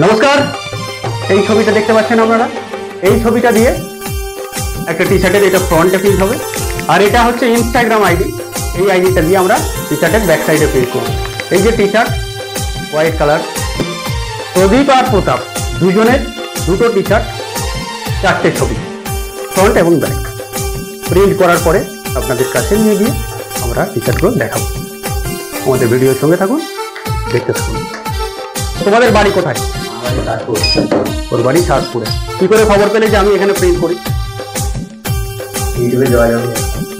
নমস্কার, এই ছবিটা দেখতে পাচ্ছেন আপনারা। এই ছবিটা দিয়ে একটা টি শার্টের এটা ফ্রন্টে প্রিন্ট হবে, আর এটা হচ্ছে ইনস্টাগ্রাম আইডি। এই আইডিটা দিয়ে আমরা টি শার্টের ব্যাক সাইডে প্রিন্ট করব। এই যে টি শার্ট হোয়াইট কালার, প্রদীপ আর প্রতাপ দুজনের দুটো টি শার্ট, চারটে ছবি ফ্রন্ট এবং ব্যাক প্রিন্ট করার পরে আপনাদের কাছে নিয়ে গিয়ে আমরা টি শার্টগুলো দেখাবো। আমাদের ভিডিওর সঙ্গে থাকুন, দেখতে থাকুন। তোমাদের বাড়ি কোথায়? ওর বাড়ি শাহপুরে। কি করে খবর পেলে যে আমি এখানে প্রিন্ট করি?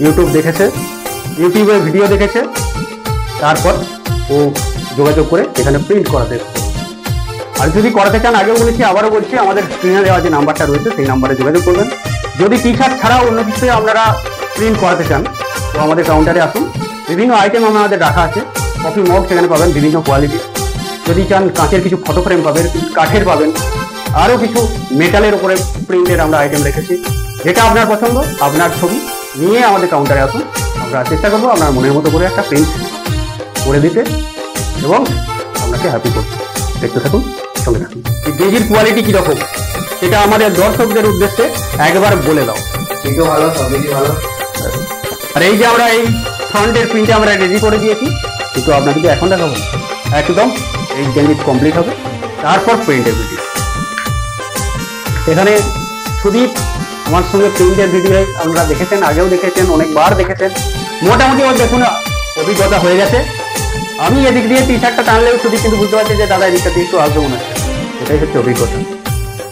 ইউটিউব দেখেছে, ইউটিউবে ভিডিও দেখেছে, তারপর ও যোগাযোগ করে এখানে প্রিন্ট করাতে। আর যদি করাতে চান, আগেও বলেছি আবারও বলছি, আমাদের স্ক্রিনে দেওয়া যে নাম্বারটা রয়েছে সেই নাম্বারে যোগাযোগ করবেন। যদি টি শার্ট ছাড়াও অন্য কিছু আপনারা প্রিন্ট করাতে চান তো আমাদের কাউন্টারে আসুন। বিভিন্ন আইটেম আমাদের রাখা আছে। কফি মগ সেখানে পাবেন বিভিন্ন কোয়ালিটি। যদি চান কাঁচের কিছু ফটো ফ্রেম পাবেন, কাঠের পাবেন, আরও কিছু মেটালের উপরে প্রিন্টের আমরা আইটেম রেখেছি। যেটা আপনার পছন্দ, আপনার ছবি নিয়ে আমাদের কাউন্টারে আসুন। আমরা চেষ্টা করবো আপনার মনের মতো করে একটা প্রিন্ট করে দিতে এবং আপনাকে হ্যাপি করতে। দেখতে থাকুন, সঙ্গে থাকুন। এই গেঞ্জির কোয়ালিটি কীরকম সেটা আমাদের দর্শকদের উদ্দেশ্যে একবার বলে দাও। সেটাও ভালো, সবই ভালো। আর এই যে আমরা এই ফ্রন্টের প্রিন্টে আমরা রেডি করে দিয়েছি, কিন্তু আপনাদেরকে এখন দেখাবো একদম এই গেঞ্জি কমপ্লিট হবে, তারপর প্রিন্টের ভিডিও। এখানে সুদীপ আমার সঙ্গে প্রিন্টের ভিডিও আপনারা দেখেছেন, আগেও দেখেছেন, অনেকবার দেখেছেন। মোটামুটি ওর দেখুন অভিজ্ঞতা হয়ে গেছে। আমি এদিক দিয়ে টি শার্টটা টানলেও সুদীপ কিন্তু বুঝতে পারছি যে দাদা এদিকটা দিয়ে একটু আসবে মনে হচ্ছে। এটাই হচ্ছে অভিজ্ঞতা।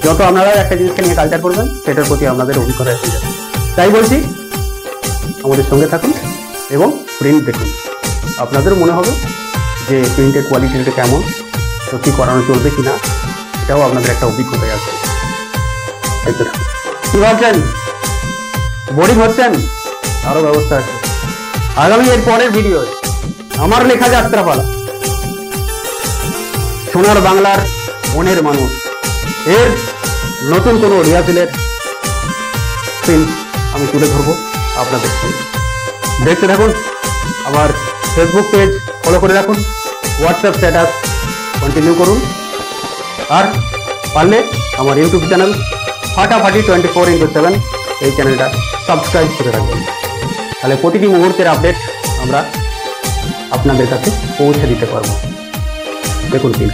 যত আপনারা একটা জিনিসকে নিয়ে কালচার করবেন সেটার প্রতি আপনাদের অভিজ্ঞতা এসে যাবে। তাই বলছি আমাদের সঙ্গে থাকুন এবং প্রিন্ট দেখুন। আপনাদেরও মনে হবে যে প্রিন্টের কোয়ালিটিটা কেমন, সত্যি করানো চলবে কিনা, এটাও আপনাদের একটা অভিজ্ঞতায় আসবে। কি ভাবছেন? বোরিং হচ্ছেন? আরও ব্যবস্থা আছে আগামী এর পরের ভিডিও। আমার লেখা যাত্রাপালা, সোনার বাংলার মনের মানুষ, এর নতুন কোনো রিহার্সেলের প্রিন্ট আমি তুলে ধরবো আপনাদের সঙ্গে। দেখতে থাকুন। আমার ফেসবুক পেজ ফলো করে রাখুন, হোয়াটসঅ্যাপ স্ট্যাটাস কন্টিনিউ করুন, আর পারলে আমার ইউটিউব চ্যানেল ফাটাফাটি 24x7 এই চ্যানেলটা সাবস্ক্রাইব করে রাখবেন। তাহলে প্রতিটি মুহূর্তের আপডেট আমরা আপনাদের কাছে পৌঁছে দিতে পারবো। দেখুন কি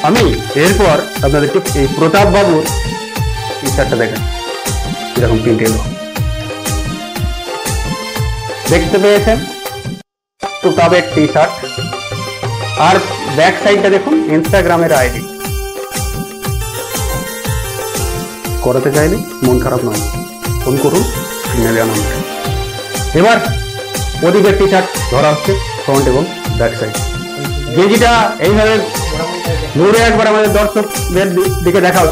আমি এরপর আপনাদেরকে এই প্রতাপ বাবুর টি শার্টটা দেখেন এরকম প্রিন্ট এলো, দেখতে পেয়েছেন? প্রতাপের টি শার্ট, আর ব্যাক সাইডটা দেখুন ইনস্টাগ্রামের আইডি। করাতে চাইলে মন খারাপ নয়, ফোন করুন, স্ক্রিনে দেওয়া নাম্বার। এবার প্রদীপের টি শার্ট ধরা হচ্ছে ফ্রন্ট এবং ব্যাক সাইড। গেঞ্জিটা এইভাবে ঘুরে একবার আমাদের দর্শকদের দিকে দেখাও।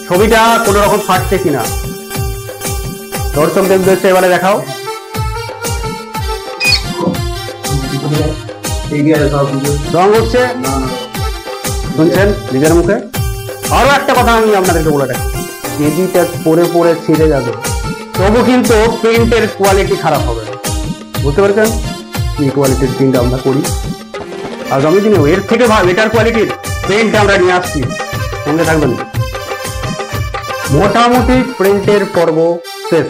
ছবিটা কোনো রকম ফাটছে কিনা দর্শকদের উদ্দেশ্যে এবারে দেখাও। রং উঠছে শুনছেন নিজের মুখে। আরো একটা কথা আমি আপনাদেরকে বলে রাখি, গেঞ্জিটা পরে পরে ছিঁড়ে যাবে, তবু কিন্তু প্রিন্টের কোয়ালিটি খারাপ হবে না। বুঝতে পারছেন কি কোয়ালিটির প্রিন্ট আমরা করি? আগামী দিনে এর থেকে বেটার কোয়ালিটির প্রিন্ট আমরা নিয়ে আসছি, সঙ্গে থাকবেন। মোটামুটি প্রিন্টের পর্ব শেষ,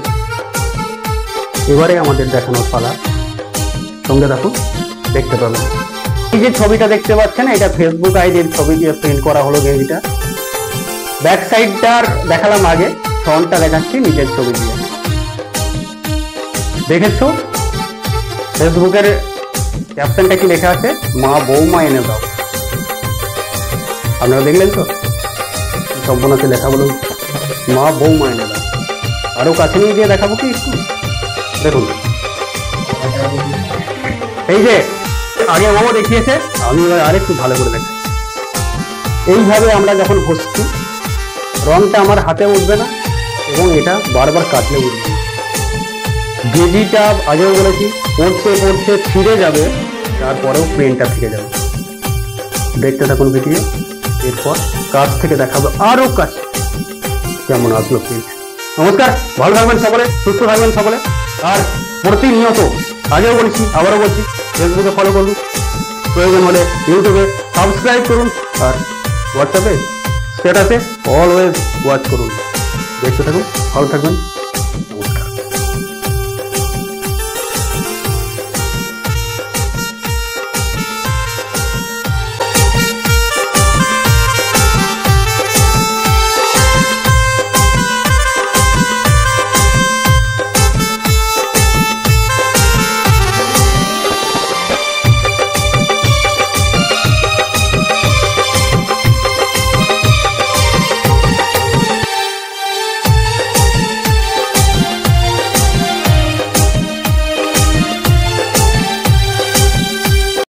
এবারে আমাদের দেখানোর পালা। সঙ্গে থাকুন, দেখতে পাবেন। এই যে ছবিটা দেখতে পাচ্ছেন, এটা ফেসবুক আইডির ছবি দিয়ে প্রিন্ট করা হলো গেঞ্জিটা। ব্যাক সাইডটার দেখালাম আগে, ফ্রন্টটা দেখাচ্ছি নিজের ছবি দিয়ে। দেখেছো ফেসবুকের ক্যাপশনটা কি লেখা আছে? মা বৌমা এনে দাও। আপনারা দেখলেন তো সম্পূর্ণতে লেখা বলুন, মা বৌমা এনে দাও। আরো কাছে নিয়ে গিয়ে দেখাবো কি একটু? দেখুন এই যে আগে ও দেখিয়েছে, আমি আরেকটু ভালো করে দেখাই। এইভাবে আমরা যখন ঘষছি রংটা আমার হাতে উঠবে না এবং এটা বারবার কাটলে উঠবে। গেঞ্জিটা আগেও বলেছি পড়তে পড়তে ছিঁড়ে যাবে, তারপরেও প্রিন্টটা থেকে যাবে। দেখতে থাকুন ভিডিও, এরপর কাছ থেকে দেখাবো আরো কাছে কেমন আসলো প্রিন্ট। নমস্কার, ভালো থাকবেন সকলে, সুস্থ থাকবেন সকলে। আর প্রতিনিয়ত আগেও বলছি আবারও বলছি, ফেসবুকে ফলো করুন, প্রয়োজন হলে ইউটিউবে সাবস্ক্রাইব করুন, আর হোয়াটসঅ্যাপে স্ট্যাটাসে অলওয়েজ ওয়াচ করুন। দেখতে থাকুন, ভালো থাকবেন।